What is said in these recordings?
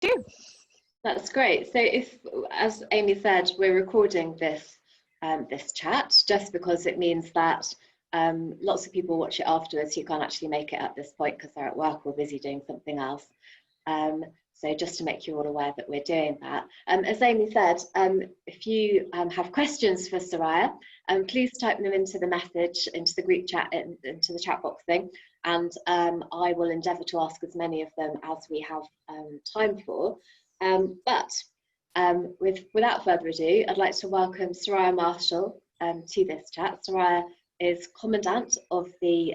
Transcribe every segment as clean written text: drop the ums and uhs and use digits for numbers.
do. That's great. So if, as Amy said, we're recording this this chat just because it means that lots of people watch it afterwards who can't actually make it at this point because they're at work or busy doing something else. So just to make you all aware that we're doing that. As Amy said, if you have questions for Suraya, please type them into the message, into the group chat, into the chat box thing, and I will endeavour to ask as many of them as we have time for. Without further ado, I'd like to welcome Suraya Marshall to this chat. Suraya is Commandant of the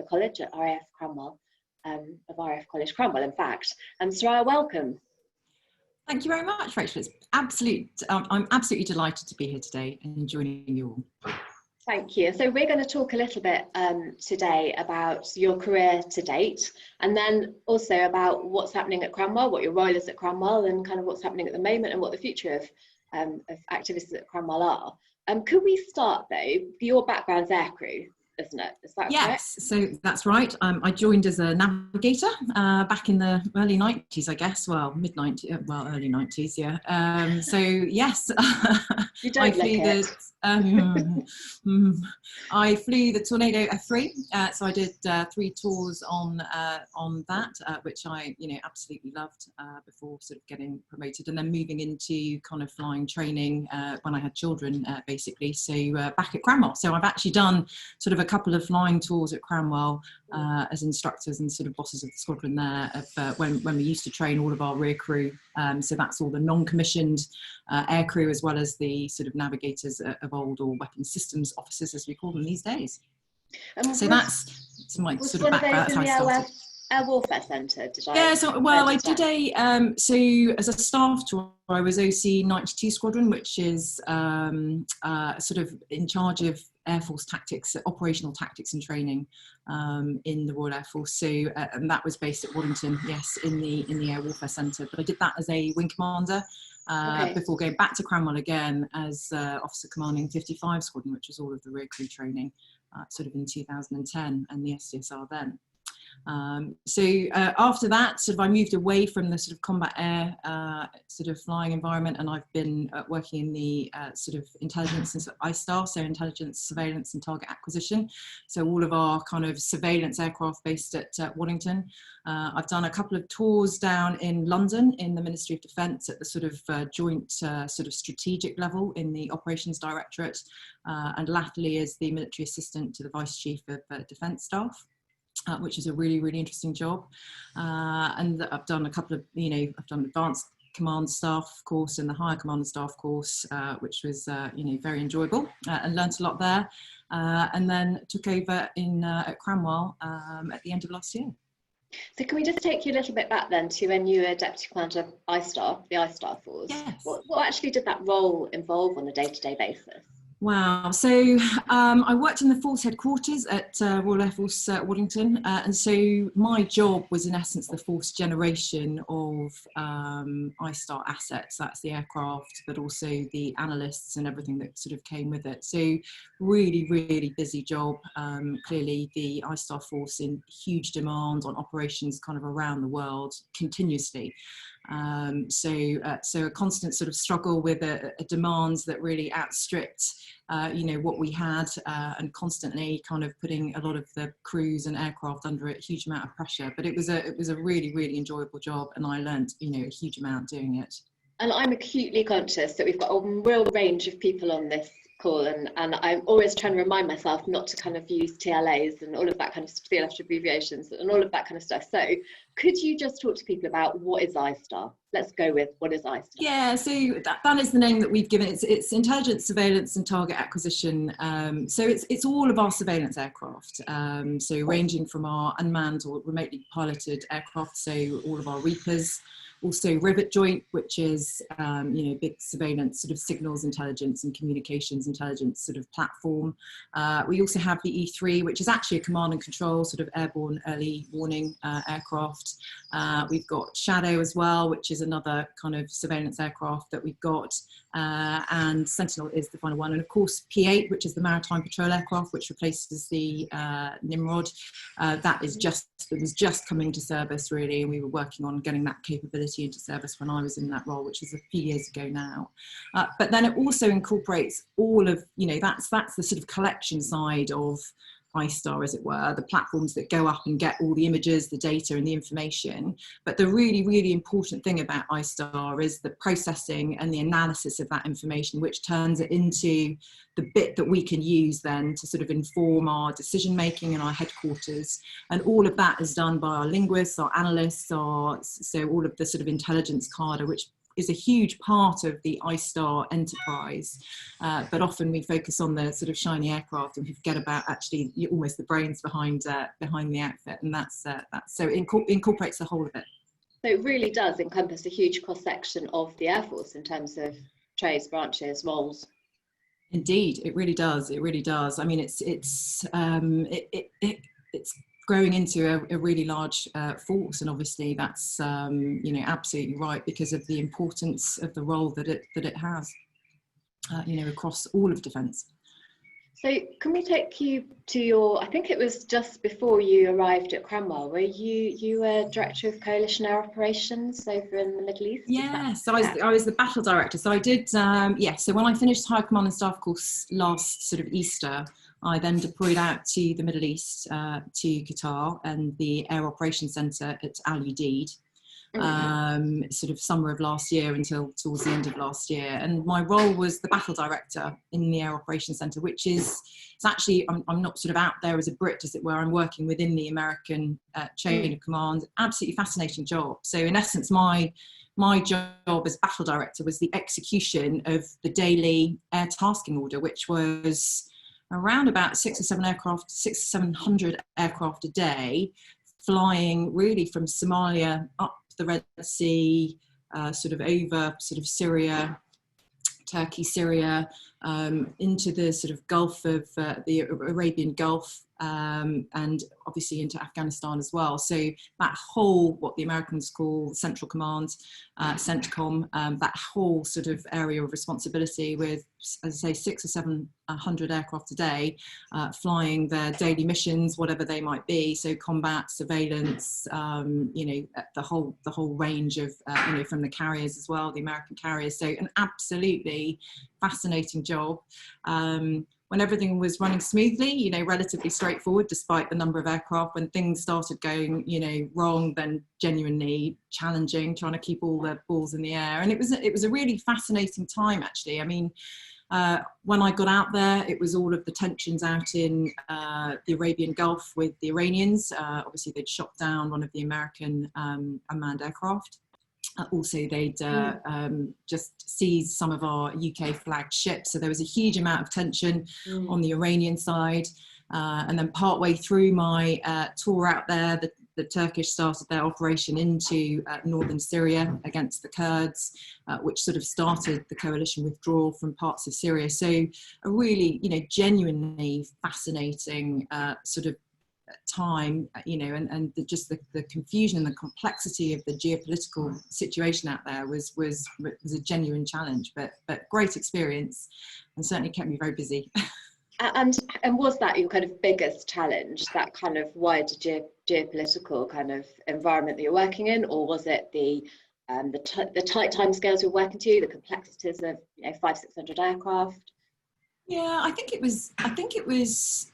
college at RAF Cranwell, of RAF College Cranwell, in fact. Suraya, welcome. Thank you very much, Rachel. It's I'm absolutely delighted to be here today and joining you all. Thank you. So we're going to talk a little bit today about your career to date, and then also about what's happening at Cranwell, what your role is at Cranwell, and kind of what's happening at the moment and what the future of activities at Cranwell are. Could we start though? Your background's aircrew, isn't it? Is that correct? Yes, so that's right. I joined as a navigator back in the early 90s, I guess. Well, mid-90s, well, early 90s, yeah. So yes, you don't I flew the Tornado F3, so I did 3 tours on that, which I absolutely loved before sort of getting promoted, and then moving into kind of flying training when I had children, basically. So back at Cranwell, so I've actually done sort of a couple of flying tours at Cranwell as instructors and sort of bosses of the squadron there of, when we used to train all of our rear crew. So that's all the non-commissioned air crew, as well as the sort of navigators of old, or weapons systems officers as we call them these days. So that's my sort of background. That's how I started. Air Warfare Centre, did I? Yeah, so, well, I did so as a staff tour, I was OC 92 Squadron, which is sort of in charge of Air Force tactics, operational tactics and training in the Royal Air Force. So, and that was based at Waddington, yes, in the Air Warfare Centre. But I did that as a wing commander before going back to Cranwell again as officer commanding 55 Squadron, which was all of the rear crew training, sort of in 2010, and the SDSR then. So after that, sort of I moved away from the sort of combat air sort of flying environment, and I've been working in the sort of intelligence and ISTAR, so intelligence, surveillance and target acquisition. So all of our kind of surveillance aircraft based at Waddington. I've done a couple of tours down in London in the Ministry of Defence at the sort of joint sort of strategic level in the Operations Directorate, and latterly as the military assistant to the Vice Chief of Defence Staff. Which is a really, really interesting job. And I've done a couple of, I've done advanced command staff course and the higher command staff course, which was, very enjoyable, and learnt a lot there. And then took over at Cranwell at the end of last year. So can we just take you a little bit back then to when you were Deputy Commander of ISTAR, the ISTAR force? Yes. What actually did that role involve on a day-to-day basis? Wow. So I worked in the force headquarters at Royal Air Force Waddington, and so my job was in essence the force generation of ISTAR assets. That's the aircraft, but also the analysts and everything that sort of came with it. So really, really busy job. Clearly the ISTAR force in huge demand on operations kind of around the world continuously. So a constant sort of struggle with a demands that really outstripped what we had, and constantly kind of putting a lot of the crews and aircraft under a huge amount of pressure. But it was a really, really enjoyable job, and I learned a huge amount doing it. And I'm acutely conscious that we've got a real range of people on this call, and I'm always trying to remind myself not to kind of use TLAs and all of that kind of TLF abbreviations and all of that kind of stuff. So could you just talk to people about what is ISTAR? Let's go with what is ISTAR? Yeah, so that is the name that we've given. It's intelligence, surveillance and target acquisition. So it's all of our surveillance aircraft. So ranging from our unmanned or remotely piloted aircraft, so all of our Reapers, also Rivet Joint, which is, big surveillance sort of signals intelligence and communications intelligence sort of platform. We also have the E3, which is actually a command and control sort of airborne early warning aircraft. We've got Shadow as well, which is another kind of surveillance aircraft that we've got. And Sentinel is the final one. And of course, P8, which is the maritime patrol aircraft, which replaces the Nimrod. That was just coming to service really, and we were working on getting that capability capability into service when I was in that role, which was a few years ago now. But then it also incorporates all of, that's the sort of collection side of iStar, as it were, the platforms that go up and get all the images, the data and the information. But the really, really important thing about iStar is the processing and the analysis of that information, which turns it into the bit that we can use then to sort of inform our decision making in our headquarters. And all of that is done by our linguists, our analysts, so all of the sort of intelligence cadre, which is a huge part of the iStar enterprise, but often we focus on the sort of shiny aircraft and we forget about actually almost the brains behind the outfit, and that's so it incorporates the whole of it. So it really does encompass a huge cross section of the Air Force in terms of trades, branches, roles. Indeed, it really does. It really does. I mean, it's growing into a really large force, and obviously that's absolutely right, because of the importance of the role that it has across all of defence. So can we take you to your, I think it was just before you arrived at Cranwell, where you were Director of Coalition Air Operations over in the Middle East? Yeah, so I was the battle director. So I did, so when I finished High Command and Staff course last sort of Easter, I then deployed out to the Middle East, to Qatar and the Air Operations Centre at Al Udeid, sort of summer of last year until towards the end of last year. And my role was the battle director in the Air Operations Centre, which it's actually, I'm not sort of out there as a Brit, as it were. I'm working within the American chain of command. Absolutely fascinating job. So in essence, my job as battle director was the execution of the daily air tasking order, which was around about 700 aircraft a day, flying really from Somalia up the Red Sea, sort of over sort of Syria, Turkey, Syria, into the sort of Gulf of the Arabian Gulf, and obviously into Afghanistan as well. So that whole, what the Americans call Central Command, CENTCOM, that whole sort of area of responsibility with, as I say, 600 or 700 aircraft a day, flying their daily missions, whatever they might be. So combat, surveillance, the whole range of, from the carriers as well, the American carriers. So an absolutely fascinating job. When everything was running smoothly, relatively straightforward, despite the number of aircraft. When things started going, wrong, then genuinely challenging, trying to keep all the balls in the air. And it was a really fascinating time, actually. I mean, when I got out there, it was all of the tensions out in the Arabian Gulf with the Iranians. Obviously, they'd shot down one of the American unmanned aircraft. Also, they'd just seized some of our UK flagged ships. So there was a huge amount of tension on the Iranian side. And then partway through my tour out there, the Turkish started their operation into northern Syria against the Kurds, which sort of started the coalition withdrawal from parts of Syria. So a really, genuinely fascinating sort of time, and just the confusion and the complexity of the geopolitical situation out there was a genuine challenge, but great experience, and certainly kept me very busy. And was that your kind of biggest challenge, that kind of wider geopolitical kind of environment that you're working in, or was it the tight timescales you're working to, the complexities of 500-600 aircraft? Yeah, I think it was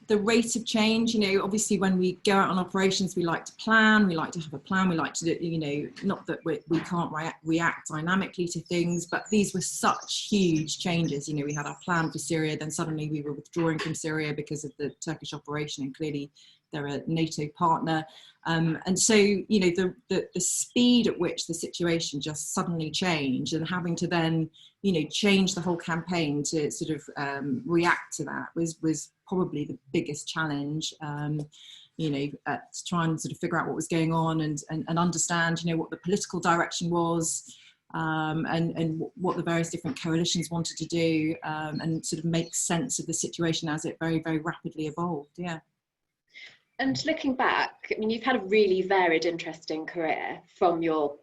the rate of change. Obviously when we go out on operations, we like to plan, we like to have a plan, we like to do, not that we can't react dynamically to things, but these were such huge changes. We had our plan for Syria, then suddenly we were withdrawing from Syria because of the Turkish operation, and clearly they're a NATO partner. And so, the speed at which the situation just suddenly changed, and having to then, change the whole campaign to sort of react to that was probably the biggest challenge, to try and sort of figure out what was going on and understand, what the political direction was, and what the various different coalitions wanted to do, and sort of make sense of the situation as it very, very rapidly evolved. Yeah. And looking back, I mean, you've had a really varied, interesting career from your,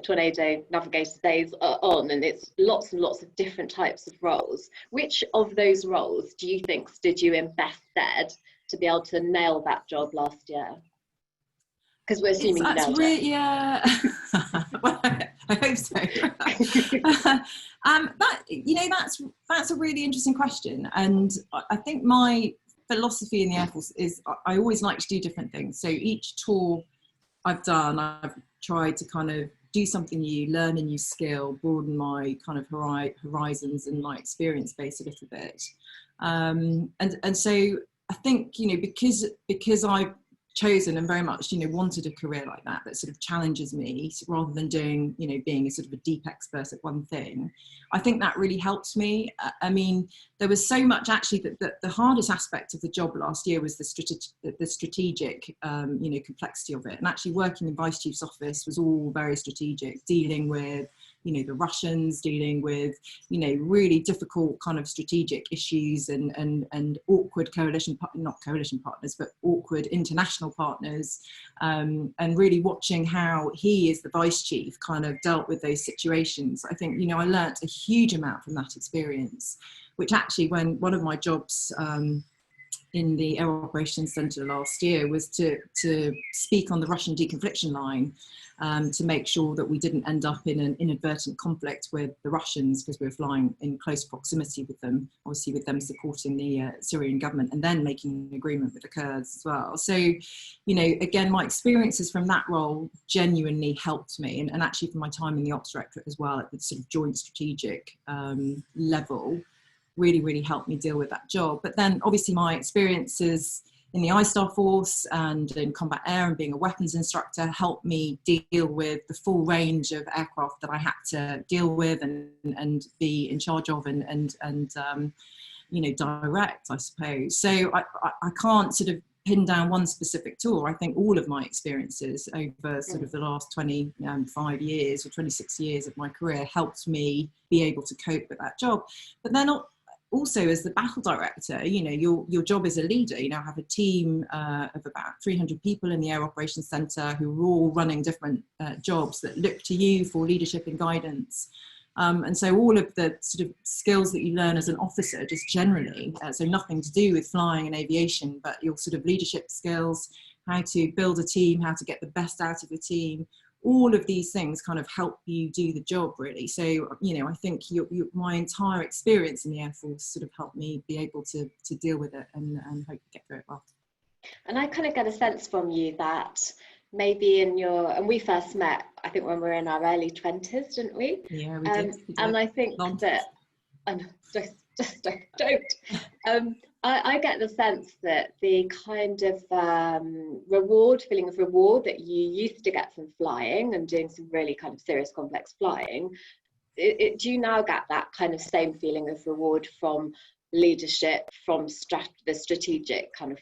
tornado navigator days on, and it's lots and lots of different types of roles. Which of those roles do you think stood you in best stead to be able to nail that job last year? Because we're assuming you nailed it. Yeah. Well, I hope so. That's a really interesting question, and I think my philosophy in the Air Force is I always like to do different things. So each tour I've done, I've tried to kind of do something new, learn a new skill, broaden my kind of horizons and my experience base a little bit. And so I think, because I've chosen and very much, wanted a career like that sort of challenges me rather than doing, being a sort of a deep expert at one thing. I think that really helps me. I mean, there was so much actually that the hardest aspect of the job last year was the strategic, complexity of it. And actually working in Vice Chief's office was all very strategic, dealing with, the Russians, dealing with, really difficult kind of strategic issues and awkward not coalition partners, but awkward international partners, and really watching how he, as the Vice Chief, kind of dealt with those situations. I think, I learnt a huge amount from that experience, which actually, when one of my jobs in the Air Operations Centre last year was to speak on the Russian deconfliction line, to make sure that we didn't end up in an inadvertent conflict with the Russians, because we were flying in close proximity with them, obviously with them supporting the Syrian government and then making an agreement with the Kurds as well. So, again, my experiences from that role genuinely helped me, and actually from my time in the Ops Directorate as well at the sort of joint strategic level, really helped me deal with that job. But then obviously my experiences in the I-Star Force and in combat air and being a weapons instructor helped me deal with the full range of aircraft that I had to deal with and be in charge of and direct, I suppose. So I can't sort of pin down one specific tool. I think all of my experiences over sort of the last 25 years or 26 years of my career helped me be able to cope with that job. But then also, as the battle director, your job as a leader, have a team of about 300 people in the Air Operations Centre who are all running different jobs that look to you for leadership and guidance. And so all of the sort of skills that you learn as an officer, just generally, so nothing to do with flying and aviation, but your sort of leadership skills, how to build a team, how to get the best out of the team, all of these things kind of help you do the job, really. So, I think my entire experience in the Air Force sort of helped me be able to deal with it and hope to get through it well. And I kind of get a sense from you that maybe and we first met, I think, when we were in our early 20s, didn't we? Yeah, we did. And I think that, and just don't. I get the sense that the kind of feeling of reward that you used to get from flying and doing some really kind of serious complex flying, do you now get that kind of same feeling of reward from leadership, from the strategic kind of,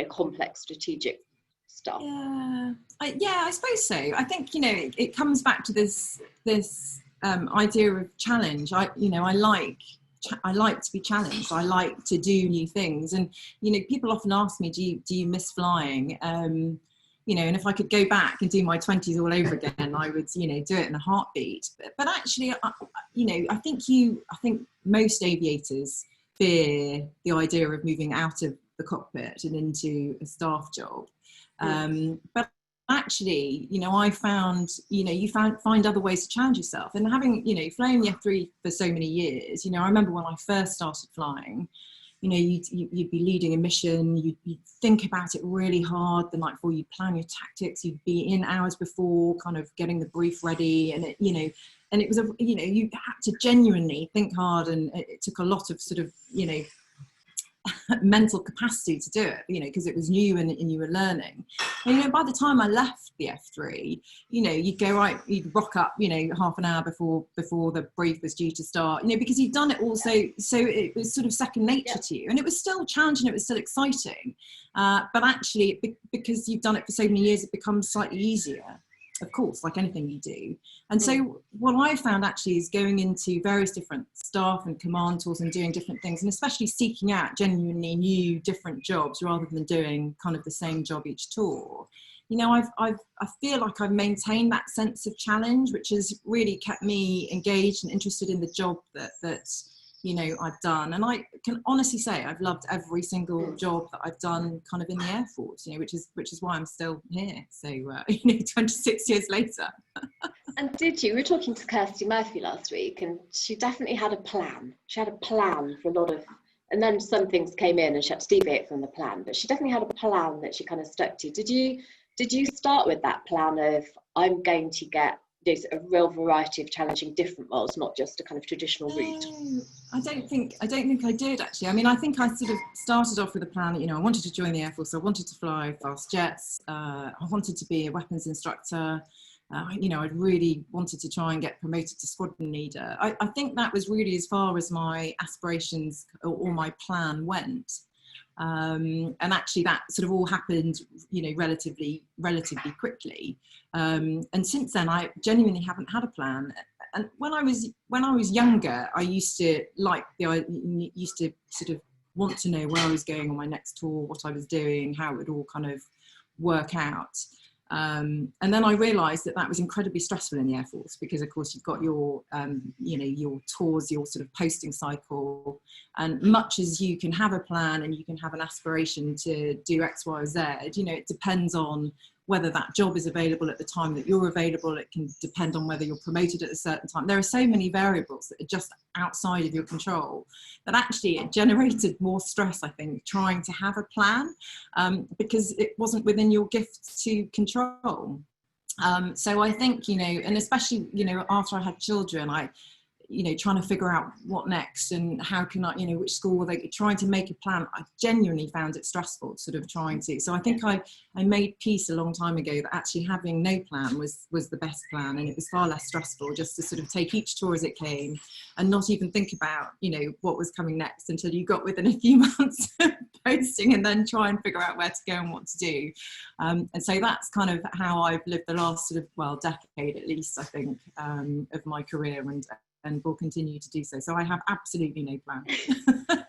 complex strategic stuff? Yeah, I suppose so. I think, it comes back to this idea of challenge. I like to be challenged. I like to do new things. And, people often ask me, do you miss flying? And if I could go back and do my 20s all over again, I would, do it in a heartbeat. But actually, I think most aviators fear the idea of moving out of the cockpit and into a staff job. But actually, I found, you find other ways to challenge yourself. And having, flown the F3 for so many years, I remember when I first started flying, you'd be leading a mission, you'd think about it really hard the night before, you'd plan your tactics, you'd be in hours before kind of getting the brief ready. And and it was, you had to genuinely think hard, and it took a lot of sort of, mental capacity to do it, because it was new and you were learning. And, by the time I left the F3, you'd go right, you'd rock up, half an hour before the brief was due to start, because you'd done it all, so it was sort of second nature to you, and it was still challenging, it was still exciting, but actually, because you've done it for so many years, it becomes slightly easier, of course, like anything you do. And so what I found actually is going into various different staff and command tours and doing different things, and especially seeking out genuinely new, different jobs rather than doing kind of the same job each tour. I feel like I've maintained that sense of challenge, which has really kept me engaged and interested in the job that I've done. And I can honestly say I've loved every single job that I've done kind of in the Air Force, which is why I'm still here. So, 26 years later. And did you? We were talking to Kirsty Murphy last week, and she definitely had a plan. She had a plan for a lot of, and then some things came in, and she had to deviate from the plan. But she definitely had a plan that she kind of stuck to. Did you start with that plan of I'm going to get there's a real variety of challenging different roles, not just a kind of traditional route? No, I don't think I did actually. I mean, I think I sort of started off with a plan. You know, I wanted to join the Air Force. I wanted to fly fast jets. I wanted to be a weapons instructor. You know, I'd really wanted to try and get promoted to squadron leader. I think that was really as far as my aspirations or my plan went. And actually that sort of all happened, you know, relatively quickly. And since then, I genuinely haven't had a plan. And when I was younger, I used to sort of want to know where I was going on my next tour, what I was doing, how it would all kind of work out. And then I realised that was incredibly stressful in the Air Force because, of course, you've got your, you know, your tours, your sort of posting cycle, and much as you can have a plan and you can have an aspiration to do X, Y, or Z, you know, it depends on whether that job is available at the time that you're available. It can depend on whether you're promoted at a certain time. There are so many variables that are just outside of your control that actually it generated more stress, I think, trying to have a plan because it wasn't within your gift to control. So I think, you know, and especially, you know, after I had children, you know, trying to figure out what next and how can I, you know, which school were they, trying to make a plan. I genuinely found it stressful, sort of trying to. So I think I made peace a long time ago that actually having no plan was the best plan, and it was far less stressful just to sort of take each tour as it came and not even think about, you know, what was coming next until you got within a few months of posting, and then try and figure out where to go and what to do. And so that's kind of how I've lived the last sort of, well, decade at least, I think, of my career, and will continue to do so. So I have absolutely no plan.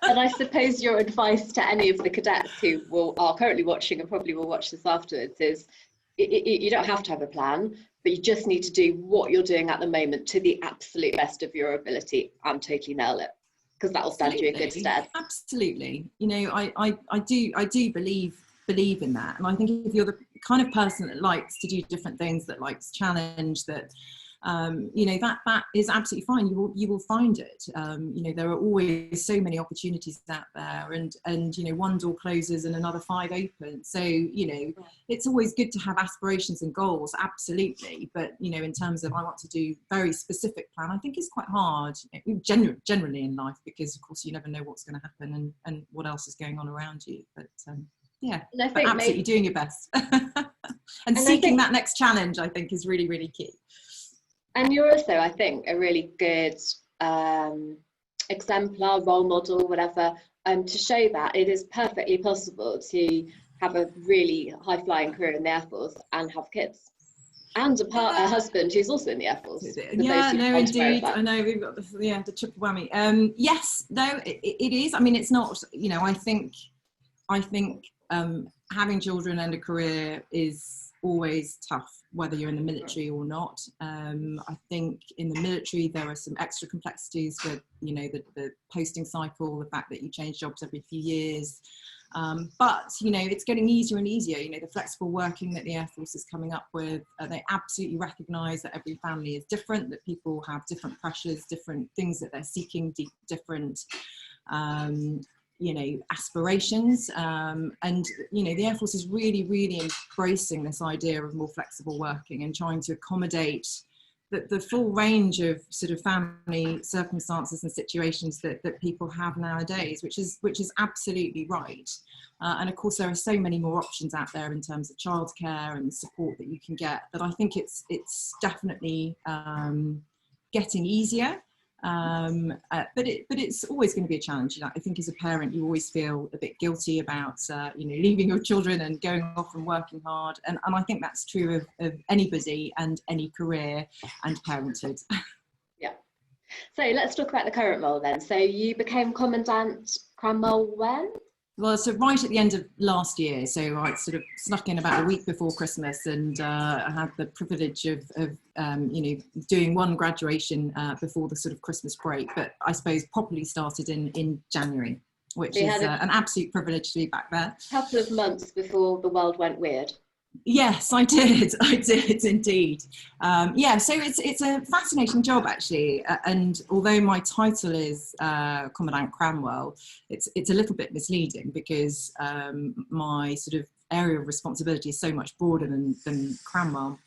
And I suppose your advice to any of the cadets who are currently watching and probably will watch this afterwards is you don't have to have a plan, but you just need to do what you're doing at the moment to the absolute best of your ability and totally nail it, because that will stand you in good stead. Absolutely. You know, I do believe in that. And I think if you're the kind of person that likes to do different things, that likes challenge, that you know, that is absolutely fine. You will find it. You know, there are always so many opportunities out there, and you know, one door closes and another 5 open. So you know, it's always good to have aspirations and goals, absolutely. But you know, in terms of I want to do very specific plan, I think it's quite hard generally in life, because of course you never know what's going to happen and what else is going on around you. But yeah, but absolutely doing your best and seeking that next challenge, I think, is really, really key. And you're also, I think, a really good exemplar, role model, whatever, to show that it is perfectly possible to have a really high-flying career in the Air Force and have kids. And a husband who's also in the Air Force. Yeah, no, indeed. I know we've got the triple whammy. Yes, no, it is. I mean, it's not, you know, I think having children and a career is always tough, whether you're in the military or not. I think in the military there are some extra complexities with, you know, the posting cycle, the fact that you change jobs every few years. But you know, it's getting easier and easier. You know, the flexible working that the Air Force is coming up with, they absolutely recognise that every family is different, that people have different pressures, different things that they're seeking, different you know, aspirations, and you know, the Air Force is really, really embracing this idea of more flexible working and trying to accommodate the full range of sort of family circumstances and situations that people have nowadays, which is absolutely right. And of course, there are so many more options out there in terms of childcare and support that you can get, that I think it's definitely getting easier. But it's always going to be a challenge. You know, I think as a parent, you always feel a bit guilty about you know, leaving your children and going off and working hard, and I think that's true of anybody and any career and parenthood. Yeah. So let's talk about the current role then. So you became Commandant Cranwell when? Well, so right at the end of last year, so I sort of snuck in about a week before Christmas, and I had the privilege of you know, doing one graduation before the sort of Christmas break, but I suppose properly started in January, which is an absolute privilege to be back there. A couple of months before the world went weird. Yes, I did. I did indeed. Yeah, so it's a fascinating job actually, and although my title is Commandant Cranwell, it's a little bit misleading because my sort of area of responsibility is so much broader than Cranwell.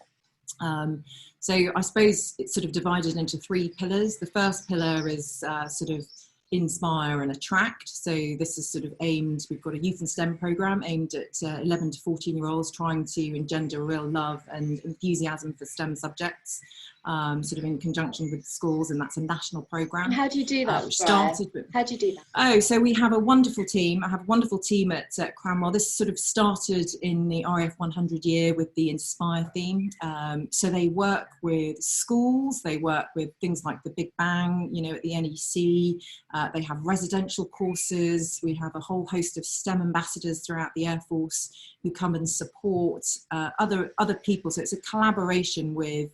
So I suppose it's sort of divided into three pillars. The first pillar is sort of inspire and attract. So this is sort of aimed, we've got a youth and STEM program aimed at 11 to 14-year-olds, trying to engender real love and enthusiasm for STEM subjects, sort of in conjunction with schools, and that's a national program. And how do you do that? Which started with, how do you do that? Oh, so we have a wonderful team. I have a wonderful team at Cranwell. This sort of started in the RAF 100 year with the Inspire theme. So they work with schools, they work with things like the Big Bang, you know, at the NEC. They have residential courses. We have a whole host of STEM ambassadors throughout the Air Force who come and support other people. So it's a collaboration with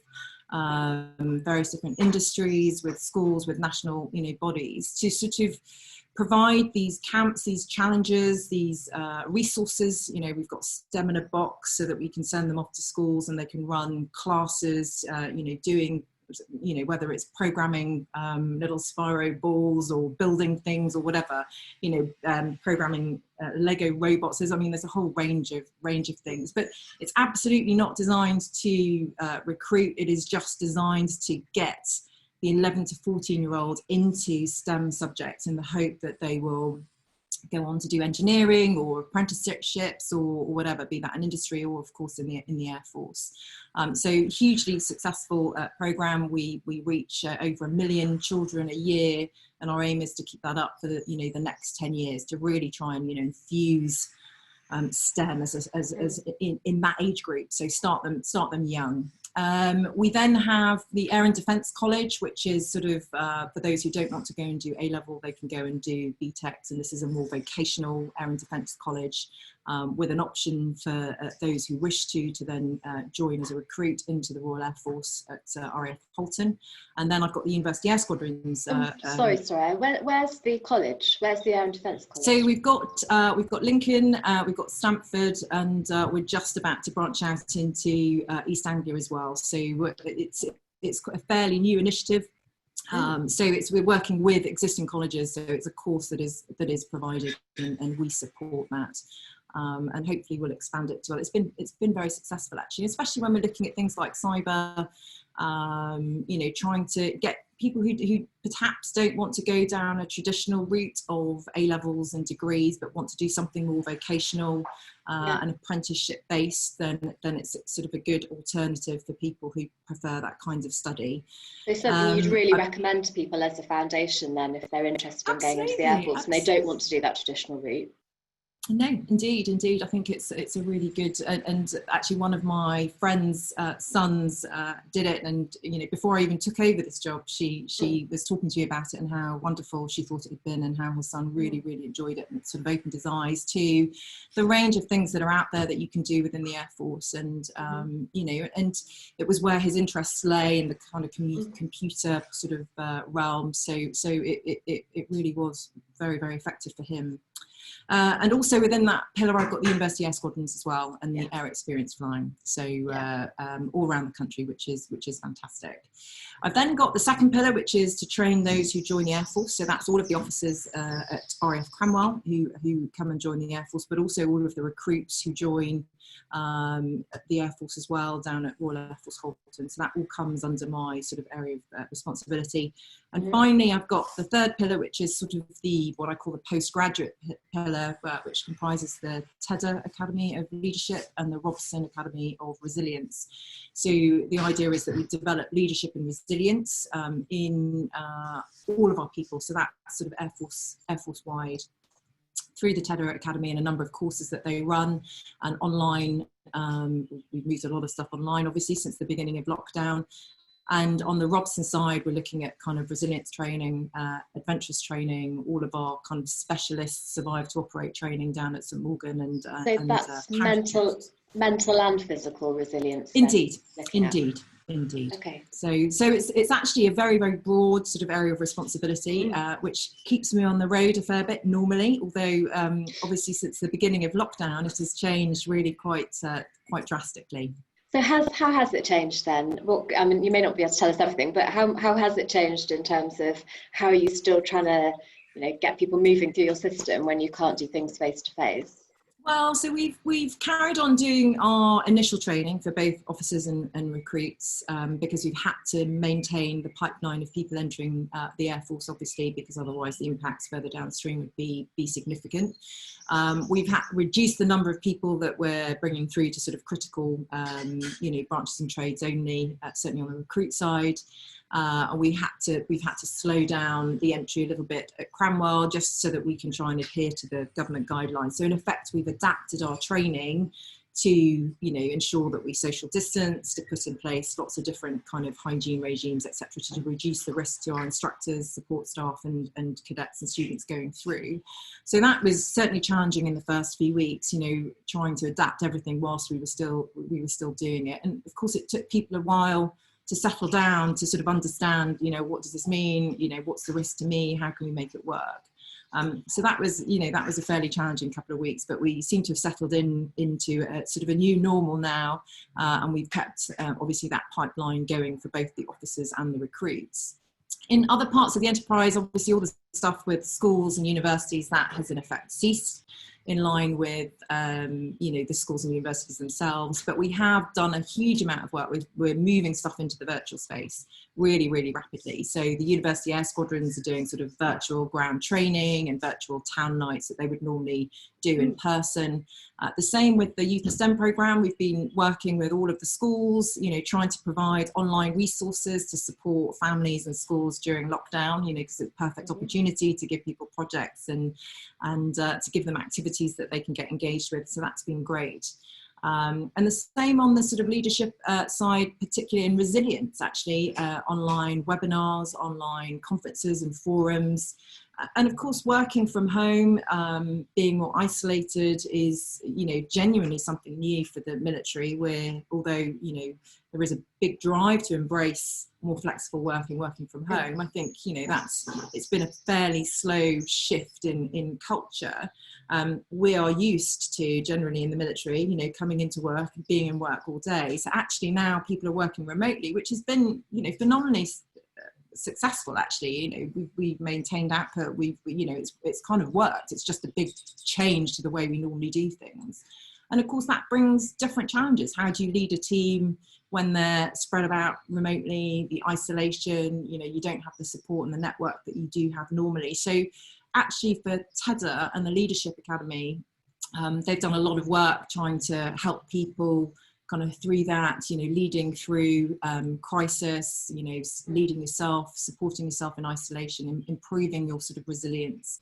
various different industries, with schools, with national, you know, bodies to sort of provide these camps, these challenges, these resources. You know, we've got STEM in a box so that we can send them off to schools and they can run classes, you know, doing, you know, whether it's programming little Spyro balls or building things or whatever, you know, programming Lego robots. I mean, there's a whole range of things, but it's absolutely not designed to recruit. It is just designed to get the 11 to 14-year-old into STEM subjects in the hope that they will go on to do engineering or apprenticeships or whatever, be that an industry or of course in the Air Force. So hugely successful program. We reach over 1 million children a year, and our aim is to keep that up for the, you know, the next 10 years, to really try and, you know, infuse STEM as in that age group. So start them young. We then have the Air and Defence College, which is sort of, for those who don't want to go and do A-level, they can go and do BTECs, and this is a more vocational Air and Defence College with an option for those who wish to then join as a recruit into the Royal Air Force at RAF Halton. And then I've got the University Air Squadrons. Sorry, where's the college? Where's the Air and Defence College? So we've got Lincoln, we've got Stamford, and we're just about to branch out into East Anglia as well. So it's a fairly new initiative. So we're working with existing colleges. So it's a course that is provided, and we support that. And hopefully we'll expand it to, well, it's been very successful actually, especially when we're looking at things like cyber, you know, trying to get people who perhaps don't want to go down a traditional route of A-levels and degrees, but want to do something more vocational and apprenticeship based, then it's sort of a good alternative for people who prefer that kind of study. So something you'd really recommend to people as a foundation then, if they're interested in going into the Air Force and they don't want to do that traditional route? No, indeed. I think it's a really good, and actually one of my friends' sons did it, and you know, before I even took over this job, she was talking to me about it and how wonderful she thought it had been, and how her son really enjoyed it, and it sort of opened his eyes to the range of things that are out there that you can do within the Air Force, and you know, and it was where his interests lay in the kind of computer sort of realm. So it really was very effective for him. And also within that pillar, I've got the University Air Squadrons as well, and the Air Experience Flying. So all around the country, which is fantastic. I've then got the second pillar, which is to train those who join the Air Force. So that's all of the officers at RAF Cranwell who come and join the Air Force, but also all of the recruits who join the Air Force as well down at Royal Air Force Halton. So that all comes under my sort of area of responsibility. And finally, I've got the third pillar, which is sort of what I call the postgraduate pillar, which comprises the Tedder Academy of Leadership and the Robson Academy of Resilience. So the idea is that we develop leadership and resilience in all of our people. So that's sort of Air Force wide, through the Tedder Academy and a number of courses that they run, and online. We've moved a lot of stuff online, obviously, since the beginning of lockdown. And on the Robson side, we're looking at kind of resilience training, adventurous training, all of our kind of specialist survive to operate training down at St Morgan. So that's mental and physical resilience. Indeed. Indeed. Okay. So it's actually a very, very broad sort of area of responsibility, which keeps me on the road a fair bit normally, although obviously since the beginning of lockdown, it has changed really quite drastically. So how has it changed then? Well, I mean, you may not be able to tell us everything, but how has it changed in terms of how are you still trying to, get people moving through your system when you can't do things face to face? Well, so we've carried on doing our initial training for both officers and recruits, because we've had to maintain the pipeline of people entering the Air Force, obviously, because otherwise the impacts further downstream would be significant. We've had to reduce the number of people that we're bringing through to sort of critical, branches and trades only, certainly on the recruit side. And we've had to slow down the entry a little bit at Cranwell just so that we can try and adhere to the government guidelines. So in effect, we've adapted our training to ensure that we social distance, to put in place lots of different kind of hygiene regimes, etc., to reduce the risk to our instructors, support staff, and cadets and students going through. So that was certainly challenging in the first few weeks, trying to adapt everything whilst we were still doing it. And of course, it took people a while to settle down, to sort of understand, what does this mean? What's the risk to me? How can we make it work? So that was a fairly challenging couple of weeks, but we seem to have settled into a sort of a new normal now, and we've kept obviously that pipeline going for both the officers and the recruits. In other parts of the enterprise, obviously all the stuff with schools and universities, that has in effect ceased, in line with the schools and universities themselves. But we have done a huge amount of work. We're moving stuff into the virtual space really, really rapidly. So the university air squadrons are doing sort of virtual ground training and virtual town nights that they would normally do in person. The same with the Youth STEM programme. We've been working with all of the schools, trying to provide online resources to support families and schools during lockdown, because it's a perfect opportunity to give people projects and to give them activities that they can get engaged with. So that's been great. And the same on the sort of leadership side, particularly in resilience, actually, online webinars, online conferences and forums. And of course, working from home, being more isolated is, genuinely something new for the military, where although, there is a big drive to embrace more flexible working from home, I think, it's been a fairly slow shift in culture. We are used to, generally in the military, coming into work and being in work all day. So actually now people are working remotely, which has been, phenomenally successful. Actually, we've maintained output. It's kind of worked. It's just a big change to the way we normally do things. And of course, that brings different challenges. How do you lead a team when they're spread about remotely? The isolation, you don't have the support and the network that you do have normally. So actually for TEDA and the Leadership Academy, they've done a lot of work trying to help people kind of through that, leading through crisis, leading yourself, supporting yourself in isolation, improving your sort of resilience.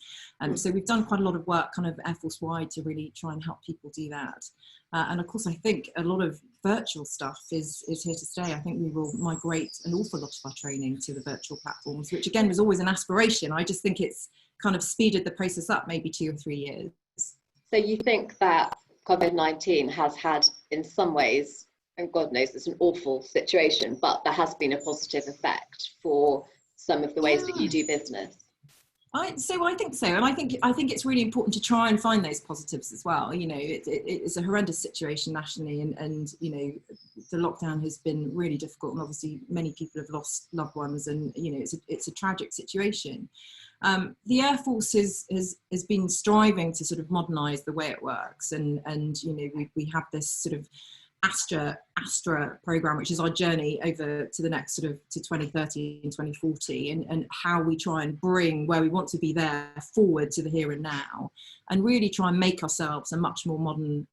So we've done quite a lot of work kind of Air Force wide to really try and help people do that. And of course, I think a lot of virtual stuff is here to stay. I think we will migrate an awful lot of our training to the virtual platforms, which again was always an aspiration. I just think it's kind of speeded the process up maybe 2 or 3 years. So you think that COVID-19 has had, in some ways, and God knows it's an awful situation, but there has been a positive effect for some of the ways that you do business? I think so, and I think it's really important to try and find those positives as well. It's a horrendous situation nationally, and the lockdown has been really difficult, and obviously many people have lost loved ones, and it's a tragic situation. The Air Force has been striving to sort of modernise the way it works, and we have this sort of Astra program, which is our journey over to the next sort of to 2030 and 2040, and how we try and bring where we want to be there forward to the here and now, and really try and make ourselves a much more modern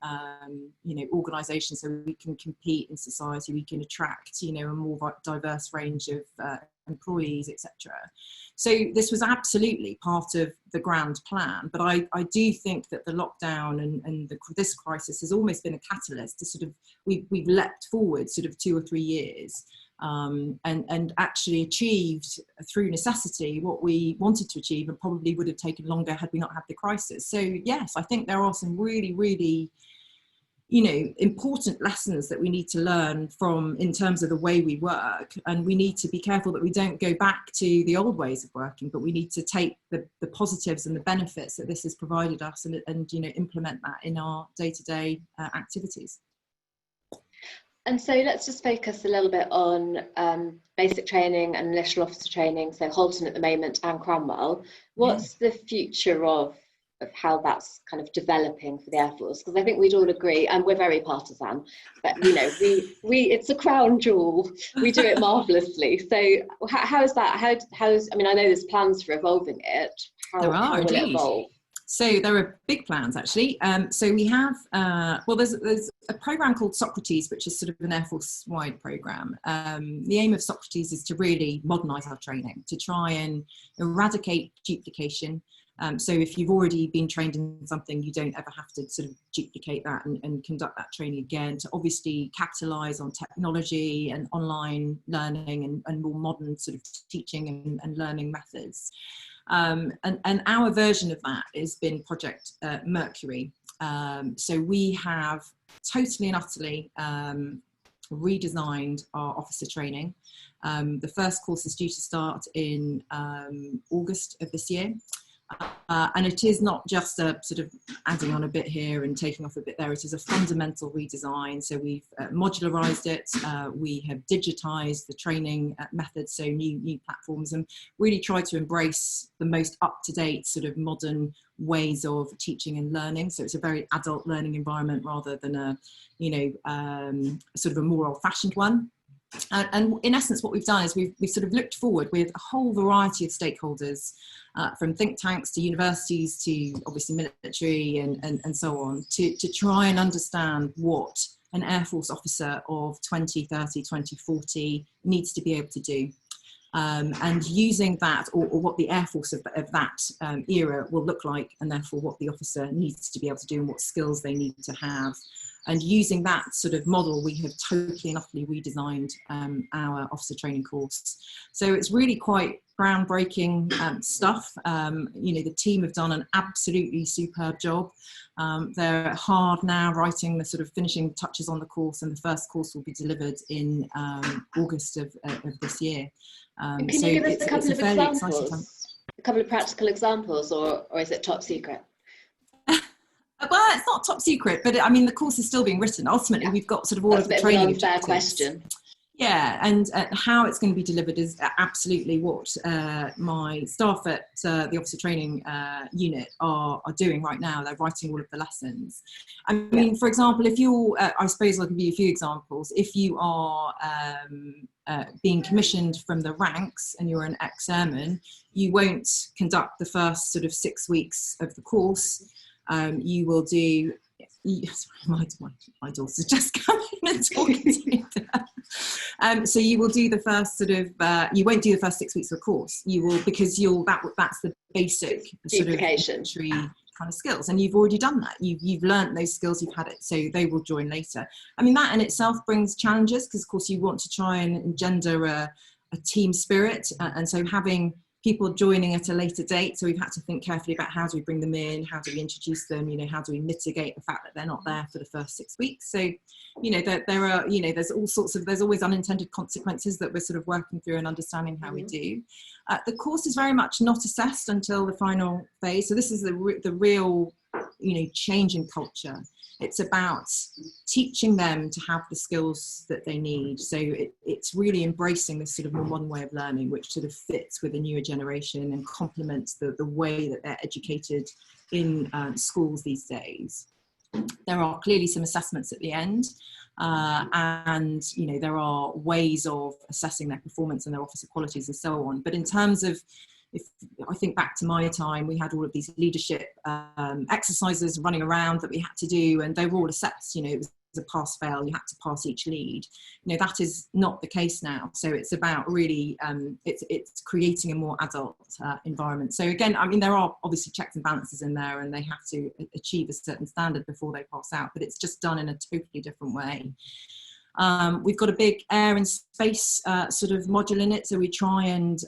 organisation, so we can compete in society, we can attract a more diverse range of employees, etc. So this was absolutely part of the grand plan, but I do think that the lockdown and this crisis has almost been a catalyst to sort of, we've leapt forward sort of 2 or 3 years, and actually achieved through necessity what we wanted to achieve, and probably would have taken longer had we not had the crisis. So yes, I think there are some really, really you know, important lessons that we need to learn from in terms of the way we work. And we need to be careful that we don't go back to the old ways of working, but we need to take the positives and the benefits that this has provided us and you know, implement that in our day-to-day activities. And so let's just focus a little bit on basic training and initial officer training, so Halton at the moment and Cromwell. What's the future of how that's kind of developing for the Air Force? Because I think we'd all agree, and we're very partisan, but you know, we it's a crown jewel. We do it marvellously. So how is that? How's I mean, I know there's plans for evolving it. How will it evolve? So there are big plans, actually. So we have, well, there's a program called Socrates, which is sort of an Air Force-wide program. The aim of Socrates is to really modernise our training, to try and eradicate duplication. So if you've already been trained in something, you don't ever have to sort of duplicate that and conduct that training again, to obviously capitalise on technology and online learning and more modern sort of teaching and learning methods. And our version of that has been Project Mercury. So we have totally and utterly redesigned our officer training. The first course is due to start in August of this year. And it is not just a sort of adding on a bit here and taking off a bit there. It is a fundamental redesign. So we've modularized it. We have digitized the training methods, so new platforms, and really tried to embrace the most up-to-date sort of modern ways of teaching and learning. So it's a very adult learning environment rather than a, you know, sort of a more old-fashioned one. And in essence, what we've done is we've sort of looked forward with a whole variety of stakeholders, from think tanks to universities to obviously military and so on, to try and understand what an Air Force officer of 2030, 2040 needs to be able to do. And using that, or what the Air Force of that era will look like, and therefore what the officer needs to be able to do and what skills they need to have. And using that sort of model, we have totally and utterly redesigned our officer training course. So it's really quite groundbreaking stuff. You know, the team have done an absolutely superb job. They're hard now writing the sort of finishing touches on the course, and the first course will be delivered in August of this year. Can you give us a couple of examples? A couple of practical examples, or is it top secret? Well, it's not top secret, but I mean, the course is still being written. Ultimately, we've got sort of all of the training objectives. That's a bit of an unfair question. Yeah, and how it's going to be delivered is absolutely what my staff at the officer training unit are doing right now. They're writing all of the lessons. I mean, for example, if you're, I suppose I'll give you a few examples. If you are being commissioned from the ranks and you're an ex-airman, you won't conduct the first sort of 6 weeks of the course. You will do, sorry, my daughter's just coming and talking to me. So you will do the first sort of, you won't do the first 6 weeks of the course. You will, because that's the basic sort of entry kind of skills, and you've already done that. You've learned those skills, you've had it, so they will join later. I mean, that in itself brings challenges, because of course you want to try and engender a team spirit, and so having people joining at a later date, so we've had to think carefully about how do we bring them in, how do we introduce them, you know, how do we mitigate the fact that they're not there for the first 6 weeks. So, you know, there are, you know, there's always unintended consequences that we're sort of working through and understanding how we do. The course is very much not assessed until the final phase, so this is the real, you know, change in culture. It's about teaching them to have the skills that they need. So it's really embracing this sort of more modern way of learning, which sort of fits with the newer generation and complements the way that they're educated in schools these days. There are clearly some assessments at the end, and you know, there are ways of assessing their performance and their officer qualities and so on. But in terms of, if I think back to my time, we had all of these leadership exercises running around that we had to do, and they were all assessed. You know, it was a pass-fail. You had to pass each lead. You know, that is not the case now. So it's about really, it's creating a more adult environment. So again, I mean, there are obviously checks and balances in there, and they have to achieve a certain standard before they pass out. But it's just done in a totally different way. We've got a big air and space sort of module in it, so we try and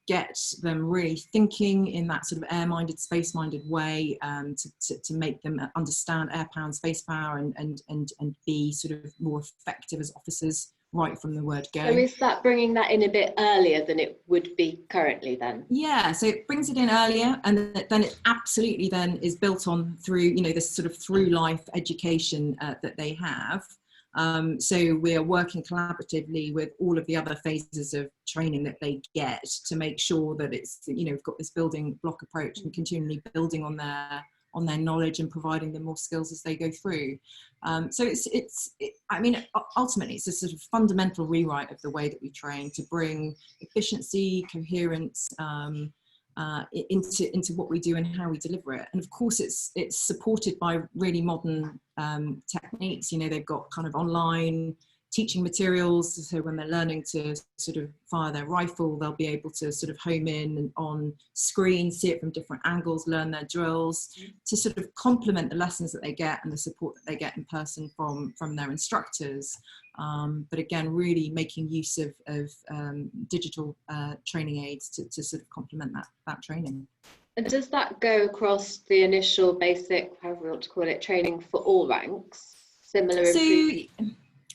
get them really thinking in that sort of air-minded, space-minded way, to make them understand air power and space power, and be sort of more effective as officers right from the word go. So is that bringing that in a bit earlier than it would be currently then? Yeah, so it brings it in earlier, and then it absolutely then is built on through, you know, this sort of through life education that they have. So we are working collaboratively with all of the other phases of training that they get to make sure that it's, you know, we've got this building block approach and continually building on their knowledge and providing them more skills as they go through. So I mean, ultimately it's a sort of fundamental rewrite of the way that we train to bring efficiency, coherence, into what we do and how we deliver it. And of course it's supported by really modern techniques. You know, they've got kind of online teaching materials, so when they're learning to sort of fire their rifle, they'll be able to sort of home in on screen, see it from different angles, learn their drills, to sort of complement the lessons that they get and the support that they get in person from their instructors. But again, really making use of digital training aids to sort of complement that training. And does that go across the initial basic, however you want to call it, training for all ranks? Similar?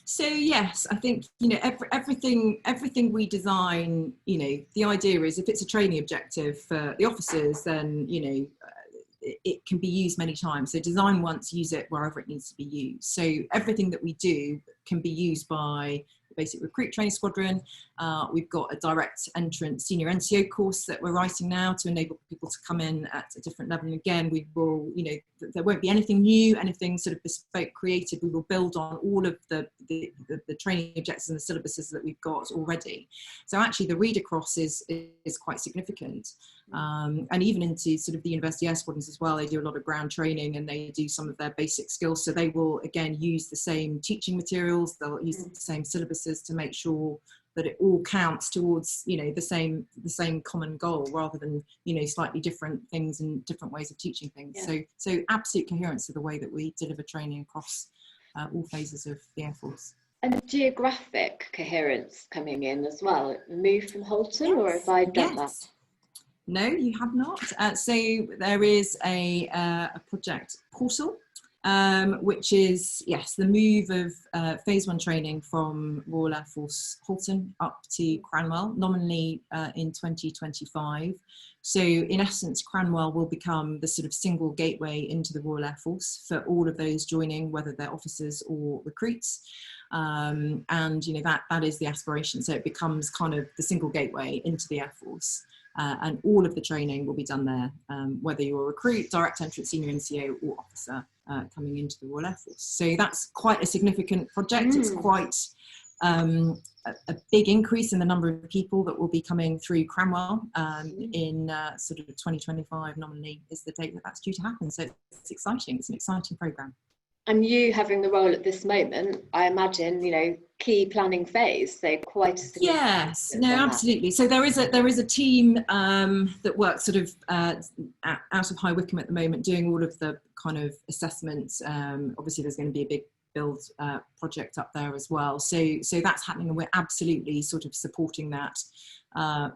So yes, I think, you know, everything we design, you know, the idea is if it's a training objective for the officers, then, you know, it can be used many times. So design once, use it wherever it needs to be used. So everything that we do can be used by the basic recruit training squadron. We've got a direct entrance senior NCO course that we're writing now to enable people to come in at a different level. And again, we will, you know, there won't be anything new, anything sort of bespoke created. We will build on all of the training objectives and the syllabuses that we've got already. So actually the read across is quite significant. And even into sort of the university air squadrons as well, they do a lot of ground training and they do some of their basic skills. So they will again use the same teaching materials, they'll use the same syllabuses to make sure that it all counts towards, you know, the same common goal, rather than, you know, slightly different things and different ways of teaching things. Yeah. So absolute coherence to the way that we deliver training across all phases of the Air Force. And geographic coherence coming in as well. Move from Holton, yes. Or have I done that? No, you have not. So there is a project portal, which is, yes, the move of phase 1 training from Royal Air Force Holton up to Cranwell, nominally in 2025. So in essence, Cranwell will become the sort of single gateway into the Royal Air Force for all of those joining, whether they're officers or recruits. And, you know, that is the aspiration. So it becomes kind of the single gateway into the Air Force. And all of the training will be done there, whether you're a recruit, direct entrant, senior NCO or officer coming into the Royal Air Force. So that's quite a significant project. It's quite a big increase in the number of people that will be coming through Cranwell in sort of 2025 nominally is the date that's due to happen. So it's exciting. It's an exciting programme. And you having the role at this moment, I imagine, you know, key planning phase, so quite a significant. Yes, no, absolutely. So there is a team that works sort of out of High Wycombe at the moment, doing all of the kind of assessments. Obviously, there's going to be a big build project up there as well. So that's happening, and we're absolutely sort of supporting that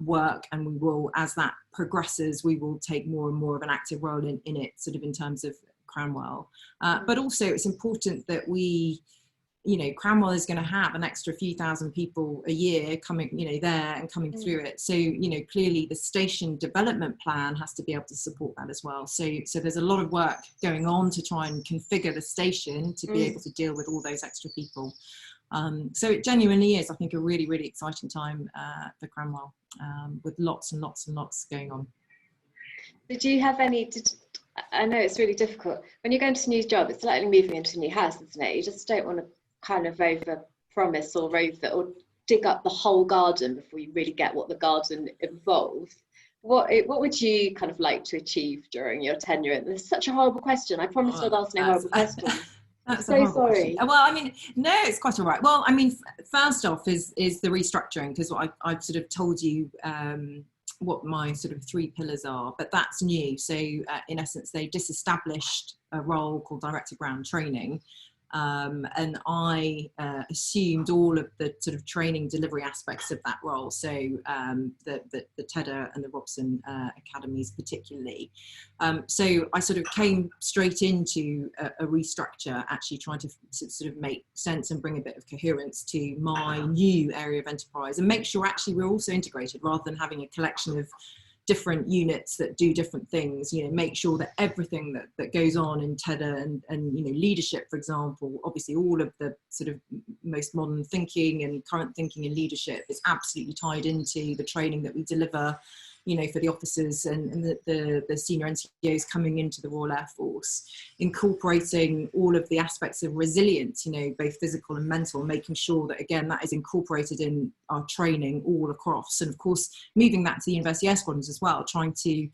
work. And we will, as that progresses, we will take more and more of an active role in it, sort of in terms of Cranwell. But also it's important that we, you know, Cranwell is going to have an extra few thousand people a year coming, you know, there and coming through it. So, you know, clearly the station development plan has to be able to support that as well. So there's a lot of work going on to try and configure the station to be able to deal with all those extra people. So it genuinely is, I think, a really, really exciting time for Cranwell, with lots and lots and lots going on. Did you have any, I know it's really difficult when you go into a new job, it's like moving into a new house, isn't it? You just don't want to kind of over promise or dig up the whole garden before you really get what the garden involves. What would you kind of like to achieve during your tenure? And this is such a horrible question. I promised I'd ask no horrible questions. That's so sorry. Question. Well, I mean, no, it's quite all right. Well, I mean, first off is the restructuring, because I've sort of told you what my sort of 3 pillars are, but that's new. So in essence, they disestablished a role called Director Ground Training, And I assumed all of the sort of training delivery aspects of that role. So the TEDA and the Robson academies particularly. So I sort of came straight into a restructure, actually trying to sort of make sense and bring a bit of coherence to my new area of enterprise, and make sure actually we're also integrated rather than having a collection of different units that do different things. Make sure that everything that goes on in TEDA and leadership, for example, obviously all of the sort of most modern thinking and current thinking in leadership is absolutely tied into the training that we deliver, for the officers and the senior NCOs coming into the Royal Air Force, incorporating all of the aspects of resilience, both physical and mental, making sure that, again, that is incorporated in our training all across. And of course, moving that to the University Air Squadrons as well, trying to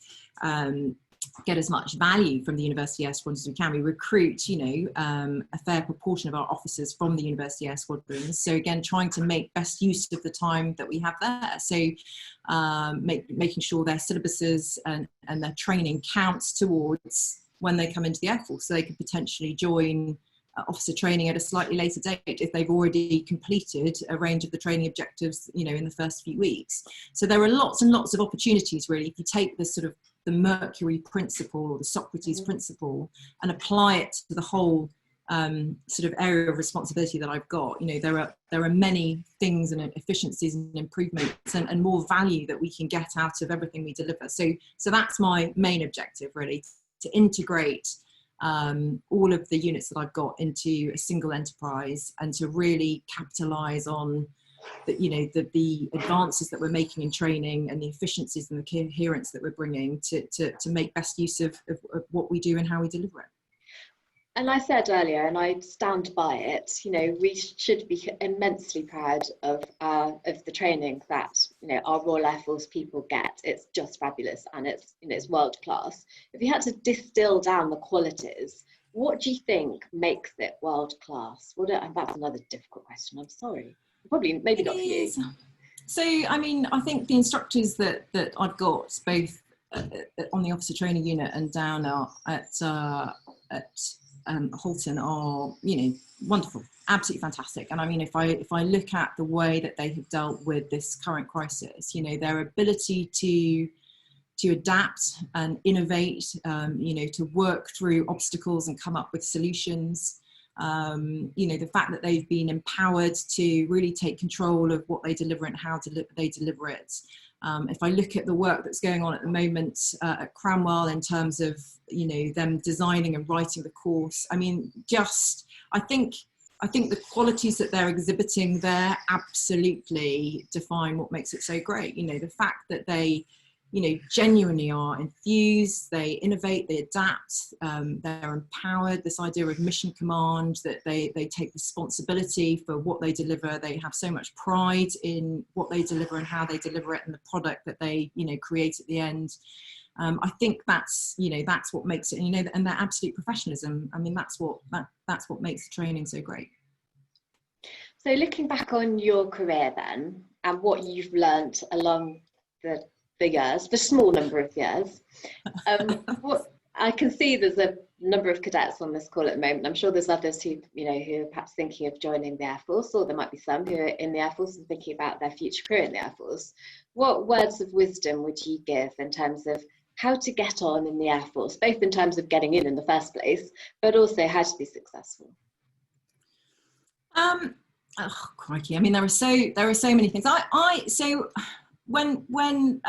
get as much value from the University Air Squadrons as we can. We recruit, a fair proportion of our officers from the University Air Squadrons. So again, trying to make best use of the time that we have there. So making sure their syllabuses and their training counts towards when they come into the Air Force, so they could potentially join officer training at a slightly later date if they've already completed a range of the training objectives, in the first few weeks. So there are lots and lots of opportunities, really, if you take this sort of the Mercury principle or the Socrates principle and apply it to the whole sort of area of responsibility that I've got. There are many things and efficiencies and improvements and more value that we can get out of everything we deliver. So that's my main objective, really, to integrate all of the units that I've got into a single enterprise, and to really capitalize on the advances that we're making in training and the efficiencies and the coherence that we're bringing to make best use of what we do and how we deliver it. And I said earlier, and I stand by it, we should be immensely proud of the training that our Royal Air Force people get. It's just fabulous, and it's world class. If you had to distill down the qualities, what do you think makes it world class? That's another difficult question. I'm sorry. Probably, maybe not for you. So, I think the instructors that I've got, both on the officer training unit and down at Halton, are wonderful, absolutely fantastic. And if I look at the way that they have dealt with this current crisis, their ability to adapt and innovate, to work through obstacles and come up with solutions. The fact that they've been empowered to really take control of what they deliver and how they deliver it. If I look at the work that's going on at the moment at Cranwell in terms of them designing and writing the course, I think the qualities that they're exhibiting there absolutely define what makes it so great. The fact that they genuinely are enthused, they innovate, they adapt, they're empowered, this idea of mission command, that they take responsibility for what they deliver, they have so much pride in what they deliver and how they deliver it and the product that they, create at the end. I think that's what makes it, and their absolute professionalism. That's what makes the training so great. So looking back on your career then, and what you've learnt along the years, the small number of years, what I can see, there's a number of cadets on this call at the moment. I'm sure there's others who are perhaps thinking of joining the Air Force, or there might be some who are in the Air Force and thinking about their future career in the Air Force. What words of wisdom would you give in terms of how to get on in the Air Force, both in terms of getting in the first place, but also how to be successful? Oh crikey! There are so many things. When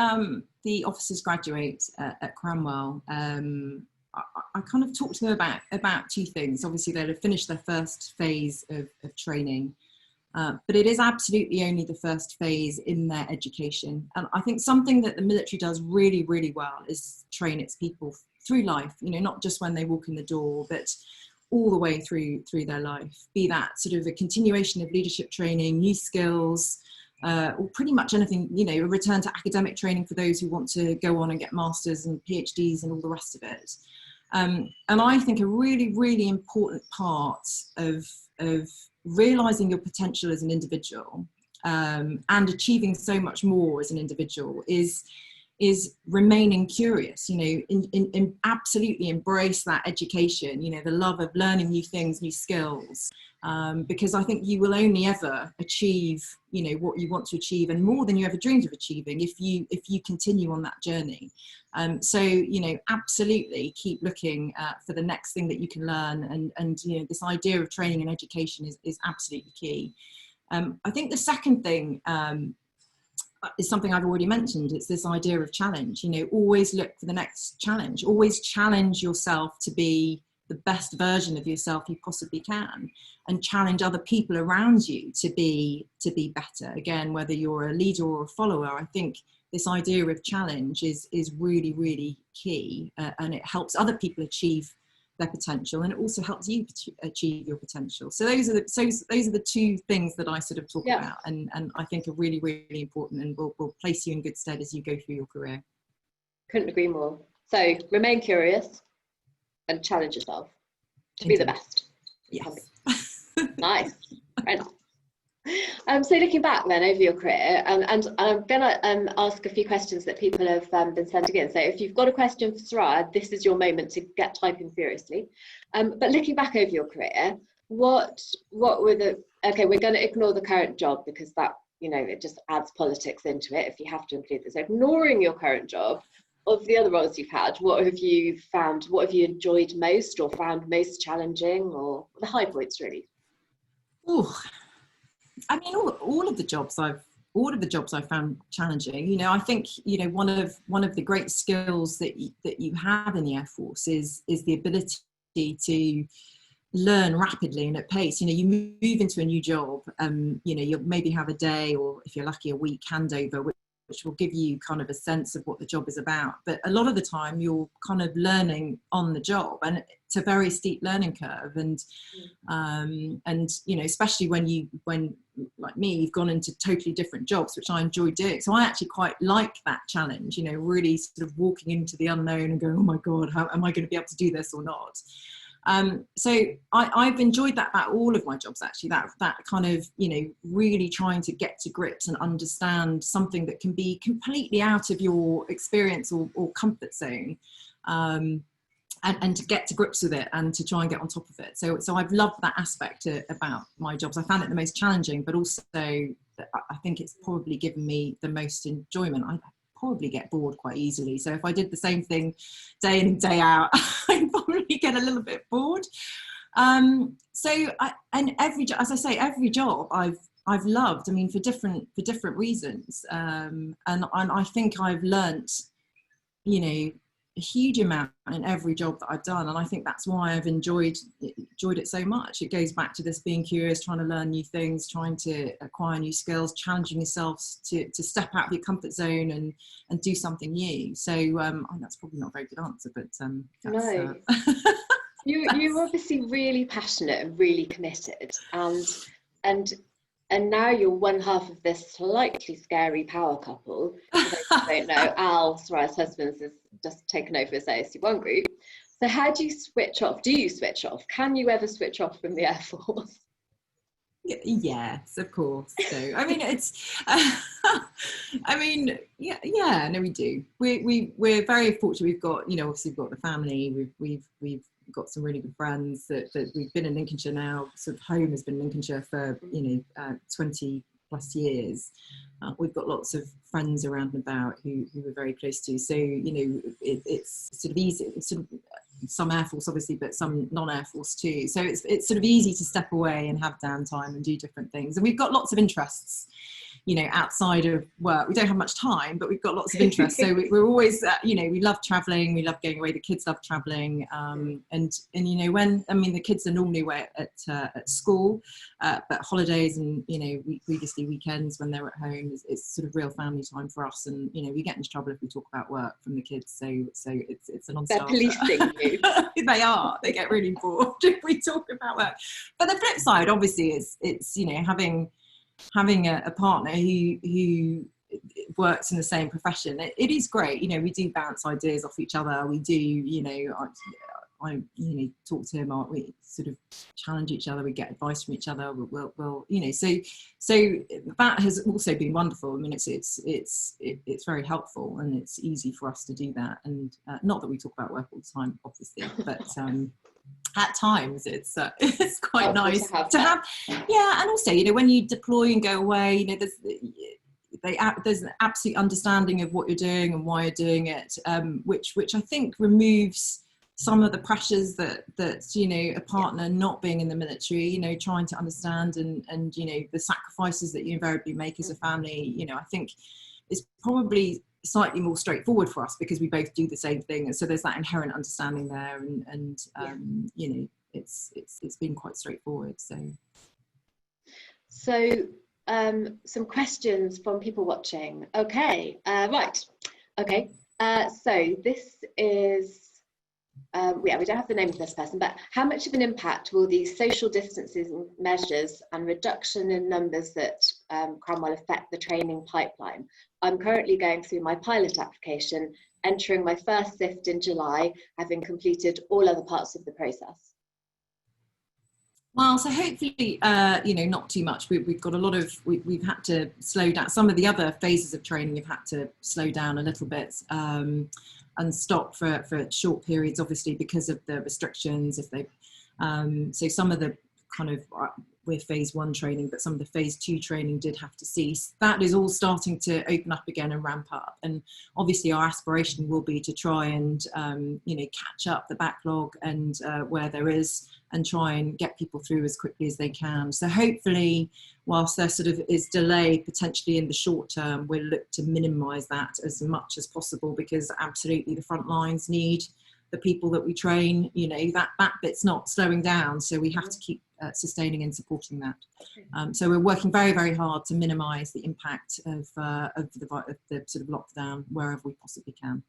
the officers graduate at Cranwell, I kind of talk to them about two things. Obviously, they'll have finished their first phase of training, but it is absolutely only the first phase in their education. And I think something that the military does really, really well is train its people through life, not just when they walk in the door, but all the way through their life, be that sort of a continuation of leadership training, new skills, or pretty much anything, a return to academic training for those who want to go on and get masters and PhDs and all the rest of it. And I think a really, really important part of realizing your potential as an individual and achieving so much more as an individual is is remaining curious, you know, in absolutely embrace that education, you know, the love of learning new things, new skills, because I think you will only ever achieve, you know, what you want to achieve, and more than you ever dreamed of achieving, if you continue on that journey. So, you know, absolutely keep looking for the next thing that you can learn, and you know, this idea of training and education is absolutely key. I think the second thing is something I've already mentioned. It's this idea of challenge. You know, always look for the next challenge. Always challenge yourself to be the best version of yourself you possibly can, and challenge other people around you to be better. Again, whether you're a leader or a follower, I think this idea of challenge is really, really key, and it helps other people achieve their potential, and it also helps you achieve your potential. So those are the two things that I sort of talk about, and I think are really, really important, and will place you in good stead as you go through your career. Couldn't agree more. So remain curious and challenge yourself to be the best. Yes. Nice. Right. So looking back then over your career, and I'm going to ask a few questions that people have been sending in. So if you've got a question for Suraya, this is your moment to get typing furiously. But looking back over your career, what were the, okay, we're going to ignore the current job because that, you know, it just adds politics into it if you have to include this. So ignoring your current job, of the other roles you've had, what have you found, what have you enjoyed most or found most challenging, or the high points really? Oh, I mean, all of the jobs I've found challenging. You know, I think, you know, one of the great skills that you have in the Air Force is the ability to learn rapidly and at pace. You know, you move into a new job, you know, you'll maybe have a day, or if you're lucky, a week handover, which will give you kind of a sense of what the job is about. But a lot of the time you're kind of learning on the job, and it's a very steep learning curve. And you know, especially when like me, you've gone into totally different jobs, which I enjoy doing. So I actually quite like that challenge, you know, really sort of walking into the unknown and going, oh my God, how am I going to be able to do this or not? So I've enjoyed that about all of my jobs, actually, that kind of, you know, really trying to get to grips and understand something that can be completely out of your experience or comfort zone, and to get to grips with it and to try and get on top of it. So I've loved that aspect about my jobs. I found it the most challenging, but also I think it's probably given me the most enjoyment. I probably get bored quite easily. So if I did the same thing day in and day out, I'd probably get a little bit bored. And as I say, every job I've loved. I mean, for different reasons. And I think I've learnt, you know, a huge amount in every job that I've done, and I think that's why I've enjoyed it so much. It goes back to this being curious, trying to learn new things, trying to acquire new skills, challenging yourself to step out of your comfort zone and do something new. So that's probably not a very good answer, but no. You're obviously really passionate and really committed, and now you're one half of this slightly scary power couple. For those who don't know, Al, Soraya's husband, has just taken over his ASC1 group. So how do you switch off? Do you switch off? Can you ever switch off from the Air Force? Yes, of course. So I mean, it's I mean, yeah, no, we do. We're very fortunate. We've got, you know, obviously we've got the family. We've got some really good friends that we've been in Lincolnshire now. Sort of home has been Lincolnshire for, you know, 20 plus years. We've got lots of friends around and about who we're very close to. So, you know, it's sort of easy. It's sort of some Air Force obviously, but some non-Air Force too. So it's sort of easy to step away and have downtime and do different things. And we've got lots of interests, you know, outside of work. We don't have much time, but we've got lots of interests. So we're always, you know, we love traveling. We love going away. The kids love traveling. And you know, the kids are normally away at school, but holidays and, you know, previously weekends when they're at home, it's sort of real family time for us. And, you know, we get into trouble if we talk about work from the kids. So it's a non-starter. They're policing you. They are. They get really bored if we talk about work. But the flip side, obviously, it's you know, having a partner who works in the same profession, it is great. You know, we do bounce ideas off each other. We do, you know, talk to him, or we sort of challenge each other, we get advice from each other, we'll so that has also been wonderful. I mean, it's very helpful, and it's easy for us to do that. And not that we talk about work all the time, obviously, but at times it's quite nice to have. Yeah, and also, when you deploy and go away, there's an absolute understanding of what you're doing and why you're doing it, which I think removes some of the pressures that a partner not being in the military, trying to understand and the sacrifices that you invariably make as a family. I think it's probably slightly more straightforward for us because we both do the same thing, and so there's that inherent understanding there, and it's been quite straightforward. So some questions from people watching. Okay, right. Okay, so this is we don't have the name of this person, but how much of an impact will these social distancing measures and reduction in numbers at Cromwell affect the training pipeline? I'm currently going through my pilot application, entering my first SIFT in July, having completed all other parts of the process. Well, so hopefully, not too much. We've got a lot of, we've had to slow down. Some of the other phases of training we've had to slow down a little bit and stop for short periods, obviously, because of the restrictions. So some of the kind of, we're phase 1 training, but some of the phase 2 training did have to cease. That is all starting to open up again and ramp up. And obviously our aspiration will be to try and, catch up the backlog and where there is, and try and get people through as quickly as they can. So hopefully, whilst there sort of is delay potentially in the short term, we'll look to minimise that as much as possible, because absolutely the front lines need the people that we train. That bit's not slowing down, so we have to keep sustaining and supporting that. So we're working very, very hard to minimise the impact of the sort of lockdown wherever we possibly can.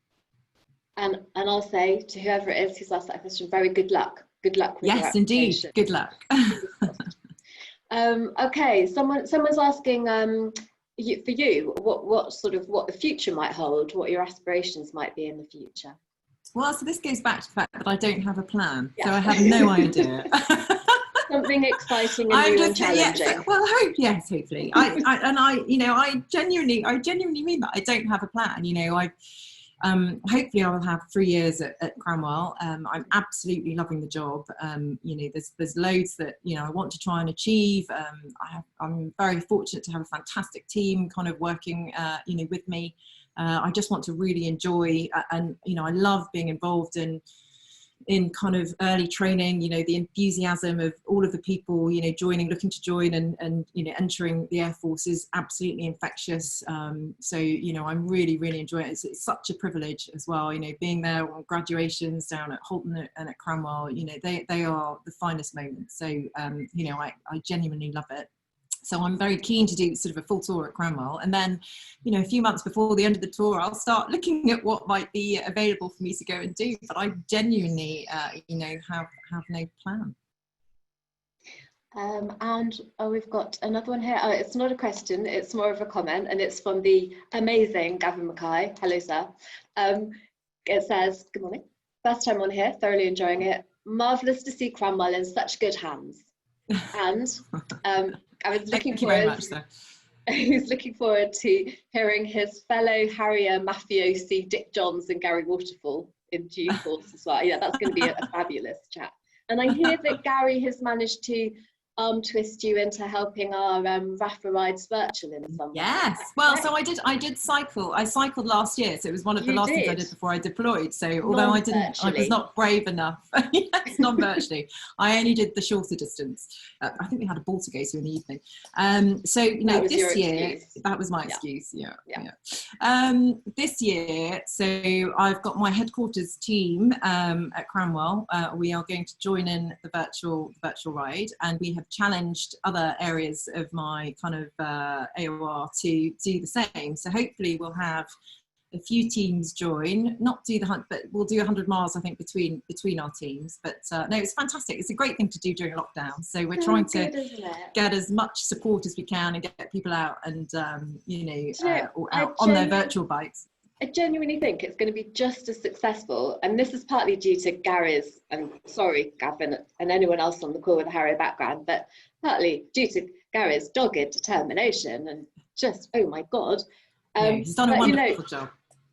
And I'll say to whoever it is who's asked that question, very good luck. Good luck with your application. Yes, indeed. Good luck. Okay, someone's asking for you what the future might hold, what your aspirations might be in the future. Well, so this goes back to the fact that I don't have a plan, so I have no idea. Something exciting and new and challenging. Yes, well, hopefully. I genuinely mean that. I don't have a plan. Hopefully I will have 3 years at Cromwell. I'm absolutely loving the job. There's loads that I want to try and achieve. I'm very fortunate to have a fantastic team kind of working with me. I just want to really enjoy, and I love being involved in kind of early training. The enthusiasm of all of the people looking to join and entering the Air Force is absolutely infectious. So I'm really, really enjoying it. It's such a privilege as well, being there on graduations down at Halton and at Cromwell. They are the finest moments. So I genuinely love it. So I'm very keen to do sort of a full tour at Cromwell, and then, a few months before the end of the tour, I'll start looking at what might be available for me to go and do. But I genuinely, have no plan. And we've got another one here. It's not a question; it's more of a comment, and it's from the amazing Gavin Mackay. Hello, sir. It says, "Good morning. First time on here. Thoroughly enjoying it. Marvelous to see Cromwell in such good hands." And I was looking He's looking forward to hearing his fellow Harrier mafiosi Dick Johns and Gary Waterfall in due course as well. Yeah, that's going to be a fabulous chat. And I hear that Gary has managed to twist you into helping our RAFA rides virtual in some way. Yes, well, so I did cycle. I cycled last year, so it was one of the last things I did before I deployed. So although I was not brave enough, yes, non-virtually, I only did the shorter distance. I think we had a ball to go to in the evening. So this year, that was my excuse. Yeah. This year, so I've got my headquarters team at Cromwell. We are going to join in the virtual ride, and we have challenged other areas of my kind of AOR to do the same. So hopefully we'll have a few teams join, not do the hunt, but we'll do 100 miles, I think, between our teams. But no, it's fantastic. It's a great thing to do during lockdown. So we're trying to get as much support as we can and get people out and, on their virtual bikes. I genuinely think it's going to be just as successful, and this is partly due to Gary's, and sorry Gavin and anyone else on the call with a Harrow background, but partly due to Gary's dogged determination and just, oh my God. He's done a wonderful job.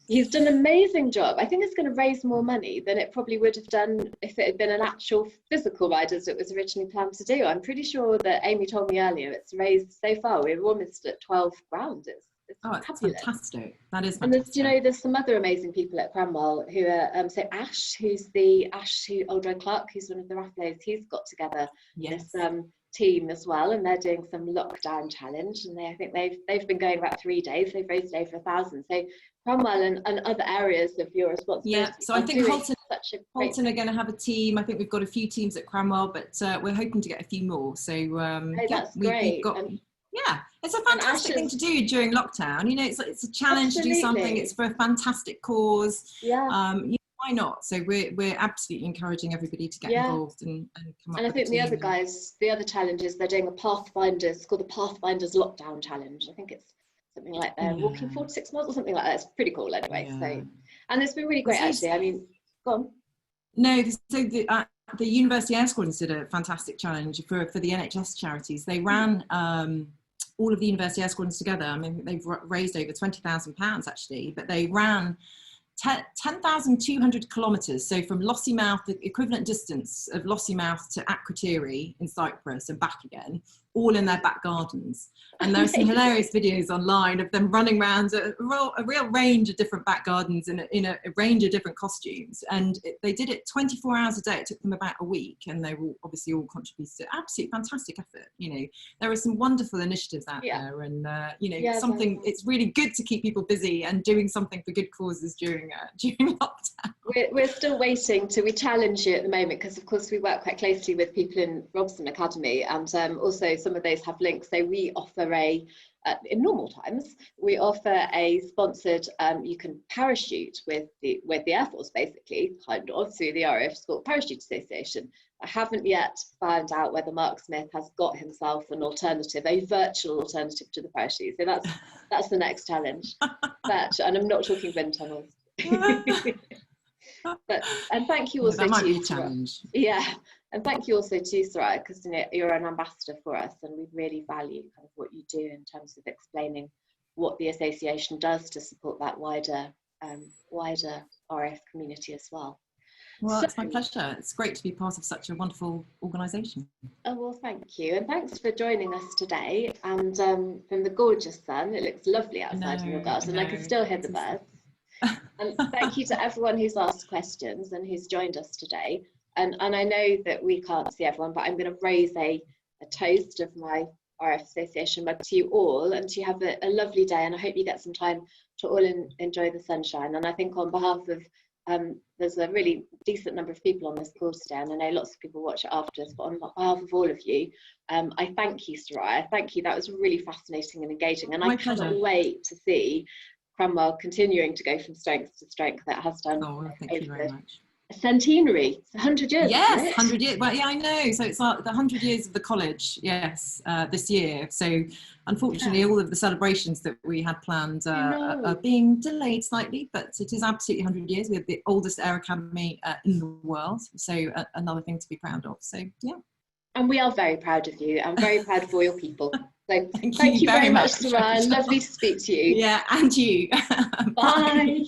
He's done an amazing job. I think it's going to raise more money than it probably would have done if it had been an actual physical ride as it was originally planned to do. I'm pretty sure that Amy told me earlier it's raised so far, we're almost at 12 grand. It's fantastic. That is fantastic. And there's, there's some other amazing people at Cranwell who are, so Ash, Aldroy Clark, who's one of the rafflers, he's got together this team as well, and they're doing some lockdown challenge, and I think they've been going about 3 days. They've raised over 1,000. So Cranwell and other areas of your responsibility. Yeah, so I think Halton are going to have a team. I think we've got a few teams at Cranwell, but we're hoping to get a few more. So that's great. It's a fantastic thing to do during lockdown. It's a challenge to do something. It's for a fantastic cause. Why not? So we're absolutely encouraging everybody to get involved and come up. And I think the other challenge is they're doing it's called the Pathfinders Lockdown Challenge. I think it's something like they're walking 4 to 6 miles or something like that. It's pretty cool anyway. So, and it's been really great actually. I mean, go on. No, so the University Air Squadrons did a fantastic challenge for the NHS charities. They ran all of the University Air Squadrons together. I mean, they've raised over £20,000 actually, but they ran 10,200 kilometres, so from Lossiemouth, the equivalent distance of Lossiemouth to Akrotiri in Cyprus and back again, all in their back gardens. And there are some hilarious videos online of them running around a real range of different back gardens in a range of different costumes. And they did it 24 hours a day. It took them about a week, and they were obviously all contributed to absolutely fantastic effort. There are some wonderful initiatives out there, and it's really good to keep people busy and doing something for good causes during lockdown. We're still waiting we challenge you at the moment, because of course we work quite closely with people in Robson Academy, and also some of those have links. So we offer in normal times, we offer a sponsored, you can parachute with the Air Force, basically, kind of, through the RAF Sport Parachute Association. I haven't yet found out whether Mark Smith has got himself a virtual alternative to the parachute. So that's the next challenge. And I'm not talking wind tunnels. And thank you also that might to be a challenge. And thank you also to Suraya, because you're an ambassador for us, and we really value kind of what you do in terms of explaining what the association does to support that wider RAF community as well. Well, it's my pleasure. It's great to be part of such a wonderful organisation. Oh, well, thank you. And thanks for joining us today. And from the gorgeous sun, it looks lovely outside in your garden. I can still hear the birds. And thank you to everyone who's asked questions and who's joined us today. And I know that we can't see everyone, but I'm going to raise a toast of my RF Association mug to you all, and to have a lovely day. And I hope you get some time to all enjoy the sunshine. And I think on behalf of, there's a really decent number of people on this call today, and I know lots of people watch it after us, but on behalf of all of you, I thank you, Suraya. Thank you. That was really fascinating and engaging. And I cannot wait to see Cranwell continuing to go from strength to strength that has done. Oh, thank you very much. A centenary. It's 100 years. Yes, 100 years. Well, yeah, I know. So it's like the 100 years of the college. Yes, this year. So unfortunately, all of the celebrations that we had planned are being delayed slightly, but it is absolutely 100 years. We have the oldest Air Academy in the world. So another thing to be proud of. So yeah. And we are very proud of you. I'm very proud of all your people. So thank you very much, Suraya. Lovely to speak to you. Yeah, and you. Bye.